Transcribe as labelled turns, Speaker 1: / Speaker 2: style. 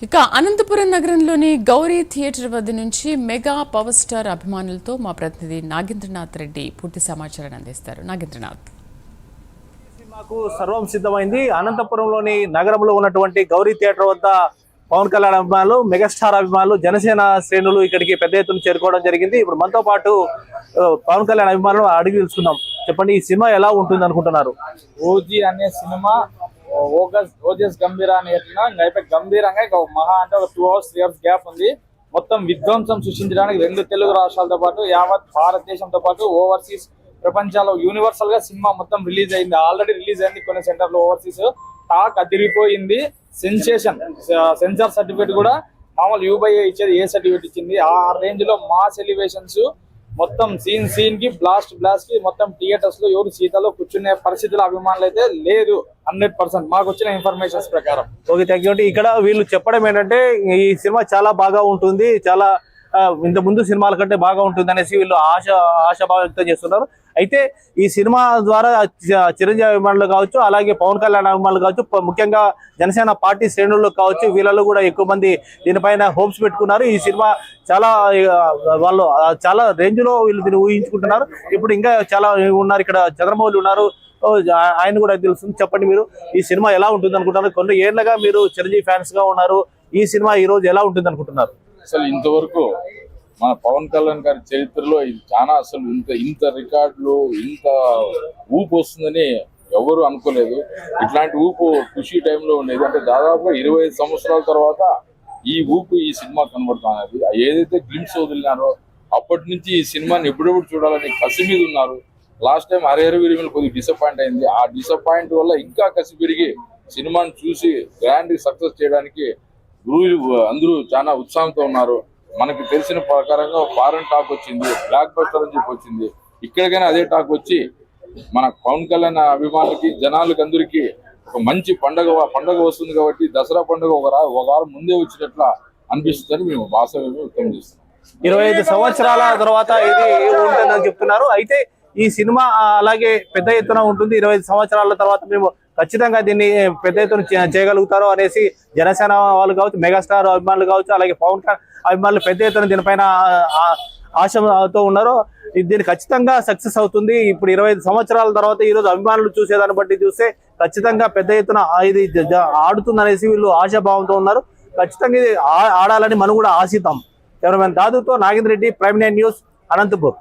Speaker 1: ఇక అనంతపురం నగరంలోని గౌరీ థియేటర్ వద్ద నుంచి మెగా పవర్ స్టార్ అభిమానులతో మా ప్రతినిధి నాగేంద్రనాథ్ రెడ్డి పూర్తి సమాచారాన్ని అందిస్తారు. నాగేంద్రనాథ్,
Speaker 2: సినిమాకు సర్వం సిద్ధమైంది. అనంతపురంలోని నగరంలో ఉన్నటువంటి గౌరీ థియేటర్ వద్ద పవన్ కళ్యాణ్ అభిమానులు, మెగాస్టార్ అభిమానులు, జనసేన శ్రేణులు ఇక్కడికి పెద్ద ఎత్తున చేరుకోవడం జరిగింది. ఇప్పుడు మనతో పాటు పవన్ కళ్యాణ్ అభిమానులు అడిగి తెలుసుకుందాం. చెప్పండి, ఈ సినిమా ఎలా ఉంటుంది అనుకుంటున్నారు?
Speaker 3: ఓజీ అనే సినిమా ఓజస్ గంభీరా అని ఇంకా గంభీరంగా ఇక మహా అంటే ఒక 2 hours 3 hours గ్యాప్ ఉంది. మొత్తం విధ్వంసం సృష్టించడానికి 2 తెలుగు రాష్ట్రాలతో పాటు యావత్ భారతదేశంతో పాటు ఓవర్సీస్ ప్రపంచాల్లో యూనివర్సల్ గా సినిమా మొత్తం రిలీజ్ అయింది. ఆల్రెడీ రిలీజ్ అయింది కొన్ని సెంటర్లో. ఓవర్సీస్ టాక్ అదిరిపోయింది. సెన్సేషన్. సెన్సార్ సర్టిఫికేట్ కూడా మామూలు యూబై ఇచ్చేది ఏ సర్టిఫికేట్ ఇచ్చింది. ఆ రేంజ్ లో మాస్ ఎలివేషన్స్, మొత్తం సీన్ కి బ్లాస్ట్ కి మొత్తం థియేటర్స్ లో ఎవరు సీతాలో కూర్చునే పరిస్థితుల అభిమానులు అయితే లేదు 100%. మాకు వచ్చిన ఇన్ఫర్మేషన్స్ ప్రకారం.
Speaker 2: Okay, thank you. ఇక్కడ వీళ్ళు చెప్పడం ఏంటంటే ఈ సినిమా చాలా బాగా ఉంటుంది, చాలా ఇంత ముందు సినిమాల కంటే బాగా ఉంటుంది అనేసి వీళ్ళు ఆశాభావం వ్యక్తం చేస్తున్నారు. అయితే ఈ సినిమా ద్వారా చిరంజీవి అభిమానులు కావచ్చు, అలాగే పవన్ కళ్యాణ్ అభిమానులు కావచ్చు, ముఖ్యంగా జనసేన పార్టీ శ్రేణుల్లో కావచ్చు, వీళ్ళలో కూడా ఎక్కువ మంది దీనిపైన హోప్స్ పెట్టుకున్నారు. ఈ సినిమా చాలా వాళ్ళు చాలా రేంజ్ లో వీళ్ళు దీన్ని ఊహించుకుంటున్నారు. ఇప్పుడు ఇంకా చాలా ఉన్నారు, ఇక్కడ చంద్రమౌళి ఉన్నారు, ఆయన కూడా తెలుస్తుంది. చెప్పండి, మీరు ఈ సినిమా ఎలా ఉంటుంది అనుకుంటున్నారు? కొన్ని ఏళ్లుగా మీరు చిరంజీవి ఫ్యాన్స్ గా ఉన్నారు, ఈ సినిమా ఈ రోజు ఎలా ఉంటుంది అనుకుంటున్నారు?
Speaker 4: అసలు ఇంతవరకు మన పవన్ కళ్యాణ్ గారి చరిత్రలో ఇది చాలా అసలు ఇంత రికార్డులు, ఇంత ఊపు వస్తుందని ఎవరు అనుకోలేదు. ఇట్లాంటి ఊపు ఖుషి టైంలో ఉండేది. అంటే దాదాపు 25 సంవత్సరాల తర్వాత ఈ ఊపు ఈ సినిమా కనబడుతున్నది. ఏదైతే గ్లిమ్స్ వదిలినారో అప్పటి నుంచి ఈ సినిమాని ఎప్పుడెప్పుడు చూడాలని కసి మీద ఉన్నారు. లాస్ట్ టైం హరిహర వీరి కొద్దిగా డిసప్పాయింట్ అయింది. ఆ డిసప్పాయింట్ వల్ల ఇంకా కసి పెరిగి సినిమాని చూసి గ్రాండ్ సక్సెస్ చేయడానికి అందరూ చాలా ఉత్సాహంతో ఉన్నారు. మనకు తెలిసిన ప్రకారంగా ఫారెన్ టాక్ వచ్చింది, బ్లాక్ బస్టర్ అని చెప్పి వచ్చింది. ఇక్కడికైనా అదే టాక్ వచ్చి మన పవన్ కళ్యాణ్ అభిమానులకి, జనాలకి అందరికీ ఒక మంచి పండగ వస్తుంది. కాబట్టి దసరా పండుగ ఒక వారం ముందే వచ్చినట్లా అనిపిస్తుందని మేము వాస్తవంగా వ్యక్తం చేస్తున్నాం.
Speaker 2: 25 సంవత్సరాల తర్వాత ఇది ఉంటుందని చెప్తున్నారు. అయితే ఈ సినిమా అలాగే పెద్ద ఎత్తున ఉంటుంది. 25 సంవత్సరాల తర్వాత మేము ఖచ్చితంగా దీన్ని పెద్ద ఎత్తున చేయగలుగుతారు అనేసి జనసేన వాళ్ళు కావచ్చు, మెగాస్టార్ అభిమానులు కావచ్చు, అలాగే పవన్ కళ్యాణ్ అభిమానులు పెద్ద ఎత్తున దీనిపైన ఆశతో ఉన్నారు. దీన్ని ఖచ్చితంగా సక్సెస్ అవుతుంది. ఇప్పుడు 25 సంవత్సరాల తర్వాత ఈ రోజు అభిమానులు చూసేదాన్ని బట్టి చూస్తే ఖచ్చితంగా పెద్ద ఎత్తున ఇది ఆడుతుంది అనేసి వీళ్ళు ఆశాభావంతో ఉన్నారు. ఖచ్చితంగా ఇది ఆడాలని మనం కూడా ఆశిద్దాం. కెమెరామెన్ దాదుతో నాగేంద్ర రెడ్డి, ప్రైమ్ 9 న్యూస్, అనంతపూర్.